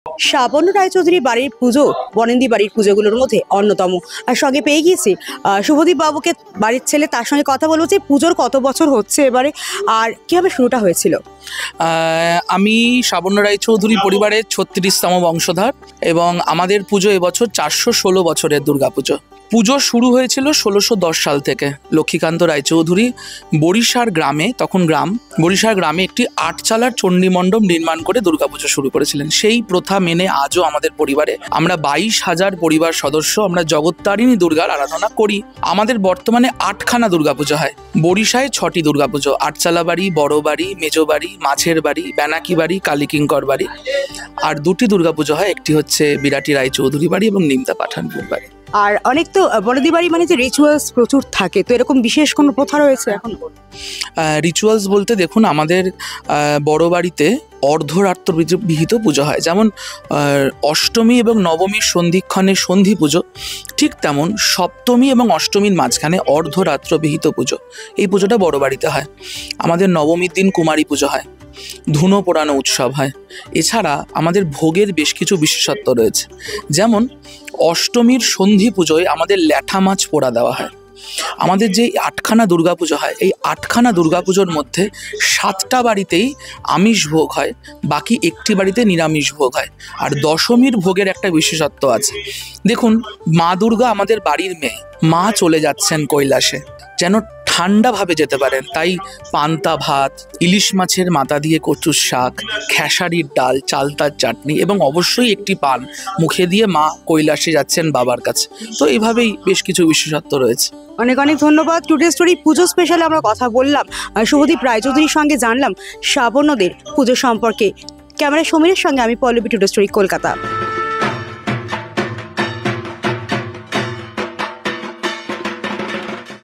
শ্রাবণ রায়চৌধুরী বাড়ির পুজো বনেন্দি বাড়ির পুজোগুলোর মধ্যে অন্যতম। আর সঙ্গে পেয়ে গিয়েছি শুভদীপ বাবুকে, বাড়ির ছেলে। তার সঙ্গে কথা বলবো যে পুজোর কত বছর হচ্ছে এবারে আর কীভাবে শুরুটা হয়েছিল। আমি শ্রাবণ রায়চৌধুরী পরিবারের 36তম বংশধর এবং আমাদের পুজো এবছর 416 বছরের দুর্গাপুজো। পুজো শুরু হয়েছিল 1610 সাল থেকে। লক্ষ্মীকান্ত রায়চৌধুরী বরিশার গ্রামে, তখন বরিশার গ্রামে একটি 8 চালার চণ্ডী মণ্ডপ নির্মাণ করে দুর্গাপুজো শুরু করেছিলেন। সেই প্রথা মেনে আজও আমাদের পরিবারে আমরা 22,000 পরিবার সদস্য আমরা জগত্তারিণী দুর্গার আরাধনা করি। আমাদের বর্তমানে 8খানা দুর্গাপুজো হয়। বরিশায় 6টি দুর্গাপুজো, 8 চালা বাড়ি, বড় বাড়ি, মেজো বাড়ি, মাছের বাড়ি, ব্যানাকি বাড়ি, কালীকিঙ্কর বাড়ি। আর 2টি দুর্গাপুজো হয়, একটি হচ্ছে বিরাটি রায়চৌধুরী বাড়ি এবং নিমতা পাঠানপুর বাড়ি। আর অনেক তো বনেদি বাড়ি মানে যে রিচুয়ালস প্রচুর থাকে, তো এরকম বিশেষ কোনো প্রথা রয়েছে এখন? রিচুয়ালস বলতে দেখুন, আমাদের বড় বাড়িতে অর্ধরাত্র বিহিত পুজো হয়। যেমন অষ্টমী এবং নবমীর সন্ধিক্ষণে সন্ধি পুজো, ঠিক তেমন সপ্তমী এবং অষ্টমীর মাঝখানে অর্ধরাত্র বিহিত পুজো। এই পুজোটা বড় বাড়িতে হয়। আমাদের নবমীর দিন কুমারী পুজো হয়, ধুনো পোড়ানো উৎসব হয়। এছাড়া আমাদের ভোগের বেশ কিছু বিশেষত্ব রয়েছে। যেমন অষ্টমীর সন্ধি পুজোয় আমাদের ল্যাঠা মাছ পোড়া দেওয়া হয়। আমাদের যে 8খানা দুর্গাপুজো হয়, এই 8খানা দুর্গাপুজোর মধ্যে 7টা বাড়িতেই আমিষ ভোগ হয়, বাকি একটি বাড়িতে নিরামিষ ভোগ হয়। আর দশমীর ভোগের একটা বিশেষত্ব আছে। দেখুন, মা দুর্গা আমাদের বাড়ির মেয়ে, মা চলে যাচ্ছেন কৈলাসে, যেন ঠান্ডাভাবে যেতে পারেন, তাই পান্তা ভাত, ইলিশ মাছের মাথা দিয়ে কচুর শাক, খেসারির ডাল, চালতার চাটনি এবং অবশ্যই একটি পান মুখে দিয়ে মা কৈলাসে যাচ্ছেন বাবার কাছে। তো এইভাবেই বেশ কিছু বিশেষত্ব রয়েছে। অনেক অনেক ধন্যবাদ। টুডে স্টোরি পুজো স্পেশালে আমরা কথা বললাম শুভদীপ রায়চৌধুরীর সঙ্গে, জানলাম শ্রাবণদের পুজো সম্পর্কে। ক্যামেরা সমীরের সঙ্গে আমি পল্লবী, টুডে স্টোরি, কলকাতা।